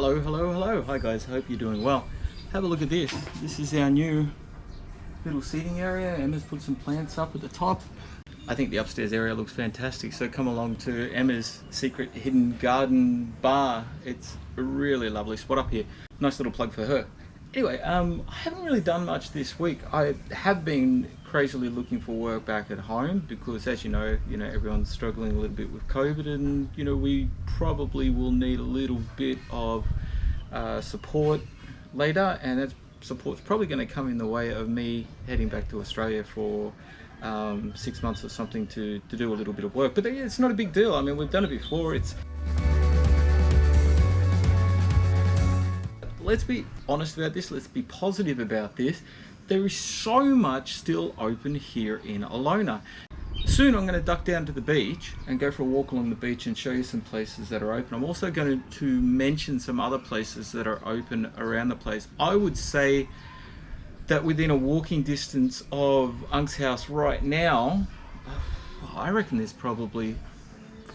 Hello, hello, hello. Hi guys, hope you're doing well. Have a look at this. This is our new little seating area. Emma's put some plants up at the top. I think the upstairs area looks fantastic, so come along to Emma's secret hidden garden bar. It's a really lovely spot up here. Nice little plug for her. Anyway, I haven't really done much this week. I have been crazily looking for work back at home because, as you know, everyone's struggling a little bit with COVID, and we probably will need a little bit of support later, and that support's probably going to come in the way of me heading back to Australia for 6 months or something to do a little bit of work. But it's not a big deal. I mean, we've done it before. Let's be honest about this, let's be positive about this. There is so much still open here in Alona. Soon I'm going to duck down to the beach and go for a walk along the beach and show you some places that are open. I'm also going to mention some other places that are open around the place. I would say that within a walking distance of Unk's house right now, I reckon there's probably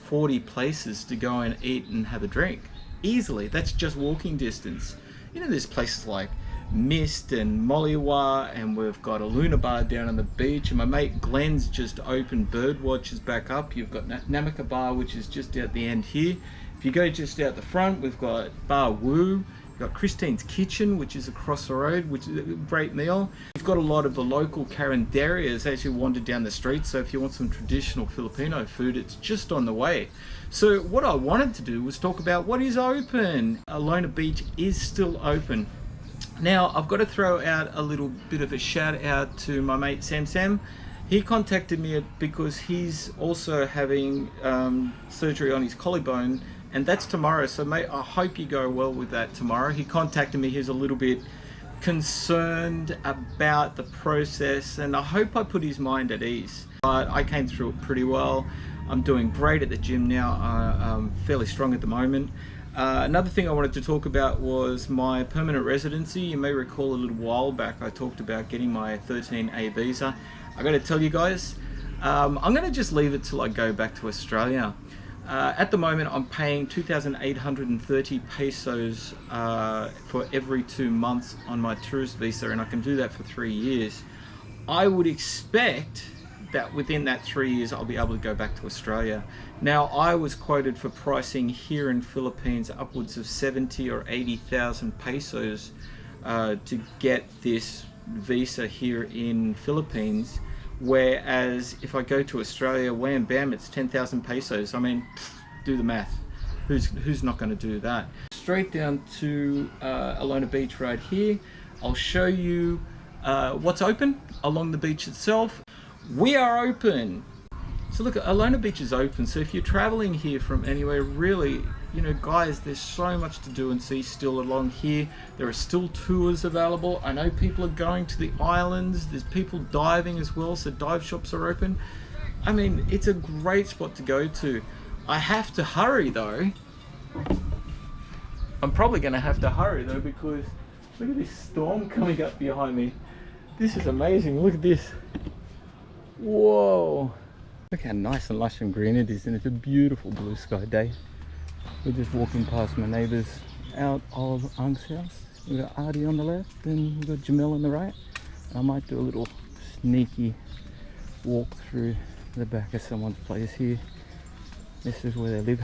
40 places to go and eat and have a drink. Easily, that's just walking distance. There's places like Mist and Mollywa, and we've got a Luna Bar down on the beach, and my mate Glenn's just opened Birdwatchers back up. You've got Namaka Bar, which is just out the end here. If you go just out the front, we've got Bar Woo. We've got Christine's Kitchen, which is across the road, which is a great meal. We've got a lot of the local carinderias as you wander down the street, so if you want some traditional Filipino food, it's just on the way. So what I wanted to do was talk about what is open. Alona Beach is still open. Now, I've got to throw out a little bit of a shout out to my mate Sam. He contacted me because he's also having surgery on his collarbone, and that's tomorrow. So mate, I hope you go well with that tomorrow. He contacted me, he's a little bit concerned about the process, and I hope I put his mind at ease. But I came through it pretty well. I'm doing great at the gym now. I'm fairly strong at the moment. Another thing I wanted to talk about was my permanent residency. You may recall a little while back I talked about getting my 13A visa. I got to tell you guys, I'm going to just leave it till I go back to Australia. At the moment I'm paying 2,830 pesos for every 2 months on my tourist visa, and I can do that for 3 years. I would expect that within that 3 years I'll be able to go back to Australia. Now, I was quoted for pricing here in Philippines upwards of 70 or 80,000 pesos to get this visa here in Philippines, whereas if I go to Australia, wham bam, it's 10,000 pesos. I mean, do the math. Who's not going to do that? Straight down to Alona Beach right here. I'll show you what's open along the beach itself. We are open. So look, Alona Beach is open, so if you're traveling here from anywhere, really, guys, there's so much to do and see still along here. There are still tours available. I know people are going to the islands. There's people diving as well, so dive shops are open. I mean, it's a great spot to go to. I have to hurry though. I'm probably going to have to hurry though, because look at this storm coming up behind me. This is amazing. Look at this. Whoa, look how nice and lush and green it is, and it's a beautiful blue sky day. We're just walking past my neighbours out of Unk's house. We've got Artie on the left and we've got Jamel on the right. I might do a little sneaky walk through the back of someone's place here. This is where they live,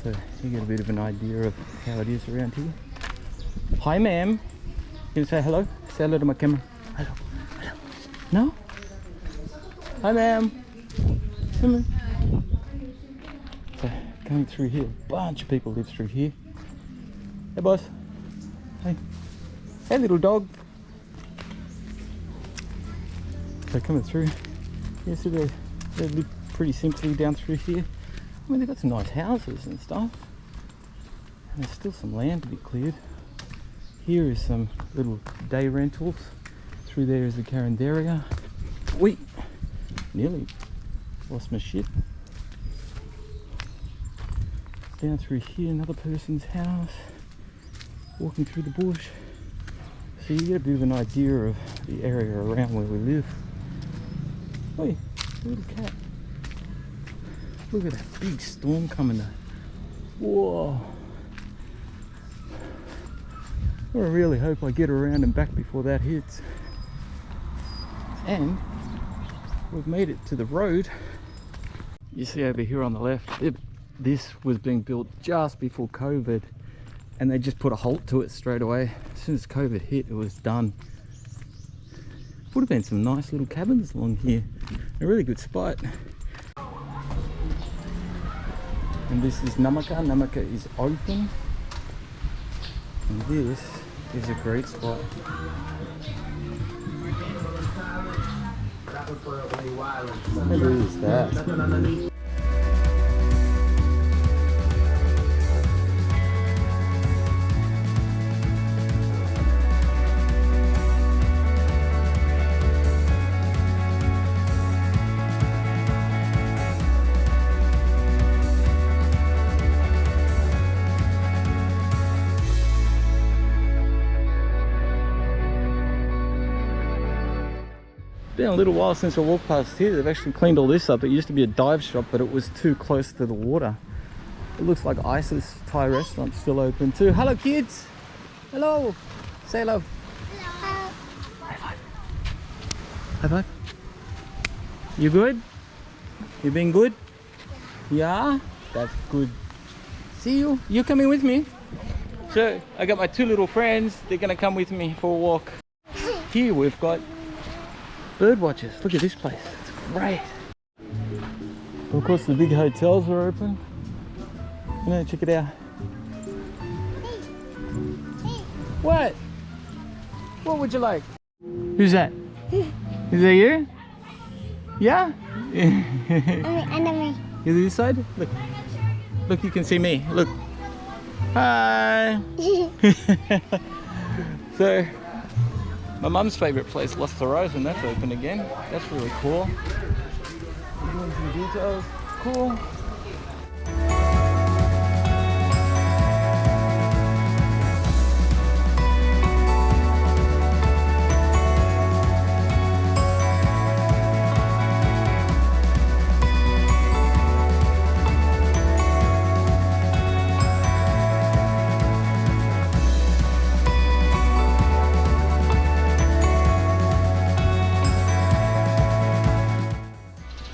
so you get a bit of an idea of how it is around here. Hi ma'am, can you say hello? Say hello to my camera. Hello, hello. No? Hi ma'am. Come on. So going through here, a bunch of people live through here. Hey boss. Hey. Hey little dog. So coming through. Yeah, so they live pretty simply down through here. I mean, they've got some nice houses and stuff. And there's still some land to be cleared. Here is some little day rentals. Through there is the carinderia. Wait. Nearly lost my shit. Down through here, another person's house. Walking through the bush. So you get a bit of an idea of the area around where we live. Hey, a little cat. Look at that big storm coming there. Whoa. I really hope I get around and back before that hits. And we've made it to the road. You see over here on the left, this was being built just before COVID, and they just put a halt to it straight away. As soon as COVID hit, it was done. Would have been some nice little cabins along here. A really good spot. And this is Namaka. Namaka is open. And this is a great spot. What is that? Been a little while since I walked past here. They've actually cleaned all this up. It used to be a dive shop, but it was too close to the water. It looks like Isis Thai restaurant's still open too. Hello kids! Hello! Say hello! Hello! High five! High five! You good? You been good? Yeah? That's good. See you? You coming with me? So I got my two little friends. They're gonna come with me for a walk. Here we've got bird watchers. Look at this place. It's great. Of course, the big hotels are open. You know, check it out. What? What would you like? Who's that? Is that you? Yeah? Under me. You this side? Look. Look, you can see me. Look. Hi. So, my mum's favourite place, Los Thoros, and that's open again. That's really cool. Doing some details. Cool.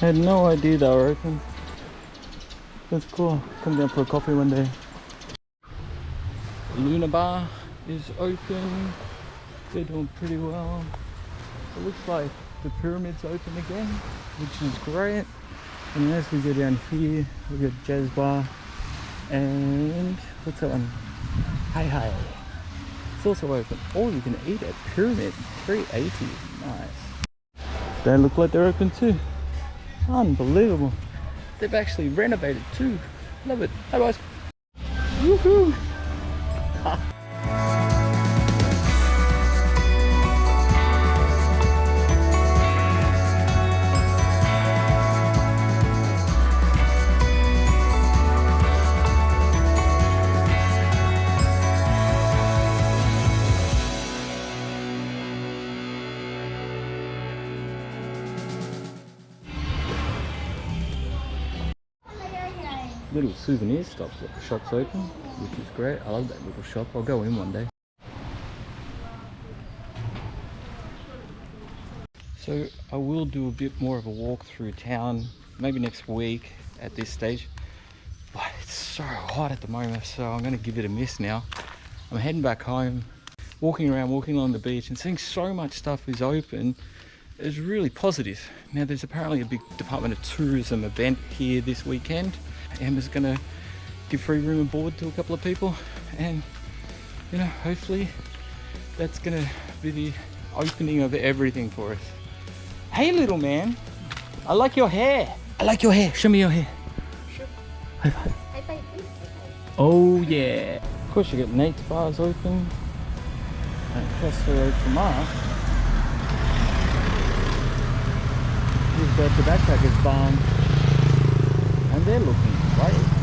I had no idea they were open. That's cool. Come down for a coffee one day. Luna Bar is open. They're doing pretty well. It looks like the pyramid's open again, which is great. And as we go down here, we got Jazz Bar and what's that one? Hi Hi. It's also open. Or you can eat at Pyramid. 380. Nice. They look like they're open too. Unbelievable. They've actually renovated too. Love it. Hi guys. Woohoo! Little souvenir shop's open, which is great. I love that little shop. I'll go in one day. So I will do a bit more of a walk through town, maybe next week at this stage. But it's so hot at the moment, so I'm going to give it a miss now. I'm heading back home, walking around, walking along the beach and seeing so much stuff is open is really positive. Now there's apparently a big Department of Tourism event here this weekend. Emma's gonna give free room and board to a couple of people, and you know, hopefully that's gonna be the opening of everything for us. Hey little man, I like your hair. I like your hair. Show me your hair. Sure. High five. High five, please. Oh yeah. Of course you got Nate's bars open. And across the road from us, we've got the Backpackers Barn. And they're looking great.